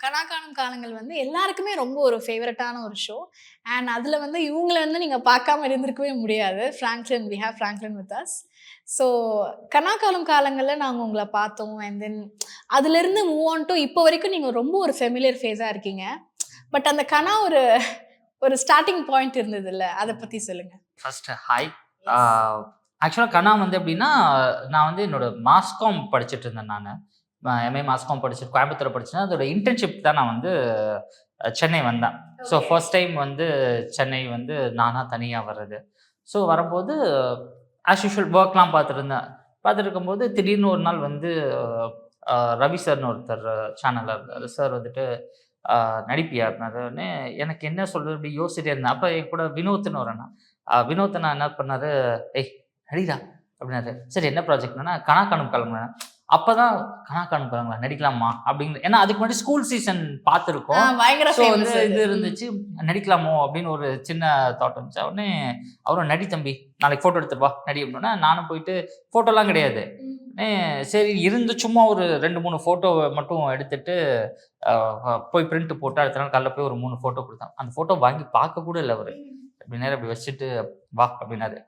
கனா காணும் காலங்கள் வந்து எல்லாருக்குமே ரொம்ப ஒரு ஃபேவரட்டான ஒரு ஷோ. அண்ட் அதில வந்து இவங்கள வந்து நீங்க பார்க்காம இருந்திருக்கவே முடியாது. Franklin we have Franklin with us. So கனா காணும் காலங்கள்ல நாங்க உங்கள பார்த்தோம். அண்ட் தென் அதிலிருந்து மூவ் ஆன் டூ இப்போ வரைக்கும் நீங்க ரொம்ப ஒரு ஃபெமிலியர் ஃபேஸா இருக்கீங்க. பட் அந்த கனா ஒரு ஒரு ஸ்டார்ட்டிங் பாயிண்ட் இருந்ததுல்ல. அத பத்தி சொல்லுங்க. First hi. ஆக்சுவலா கனா வந்து எப்படின்னா, நான் வந்து என்னோட மாஸ்காம் படிச்சுட்டு இருந்தேன் நானு. எம்ஏ மாஸ்காம் படிச்சுட்டு கோயம்புத்தூர்ல படிச்சேன். அதோட இன்டர்ன்ஷிப் தான் நான் வந்து சென்னை வந்தேன். So okay. ஃபர்ஸ்ட் டைம் வந்து சென்னை வந்து நானா தனியா வர்றது. ஸோ வரும்போது ஆஸ் யூசுவல் ஒர்க்லாம் பார்த்துருந்தேன். பார்த்துட்டு இருக்கும்போது திடீர்னு ஒரு நாள் வந்து அ ரவி சார்ன்னு ஒருத்தர் சேனல்ல இருந்தாரு. சார் வந்துட்டு நடிப்பியா? அப்படின்னாரு. உடனே எனக்கு என்ன சொல்றது அப்படி யோசிச்சுட்டே இருந்தேன். அப்ப என் கூட வினோத்ன்னு ஒரு அண்ணா. வினோத் அண்ணா என்ன பண்ணாரு, "ஏய் நடிடா" அப்படின்னாரு. சரி என்ன ப்ராஜெக்ட்னா, கனா காணும் காலம்னேன். அப்பதான் கனா காணும் காலங்களா நடிக்கலாமா? அப்படிங்கிற ஏன்னா அதுக்கு முன்னாடி ஸ்கூல் சீசன் பார்த்துருக்கோம். பயங்கர ஸோ வந்து ஃபேமஸ் அது. இது இருந்துச்சு. நடிக்கலாமோ அப்படின்னு ஒரு சின்ன தாட் வந்துச்சு. உடனே அவரும் "நடி தம்பி, நாளைக்கு ஃபோட்டோ எடுத்துட்டு வா, நடி" அப்படின்னோனே நானும் போயிட்டு ஃபோட்டோலாம் கிடையாது. உடனே சரி இருந்து சும்மா ஒரு 2, 3 ஃபோட்டோ மட்டும் எடுத்துட்டு, போய் பிரிண்ட் போட்டு அடுத்த நாள் காலைல போய் ஒரு 3 ஃபோட்டோ குடுத்தேன். அந்த ஃபோட்டோ வாங்கி பார்க்க கூட இல்ல அவரு. இப்படி நேரா இப்படி வச்சுட்டு, "வா" அப்படின்னாரு.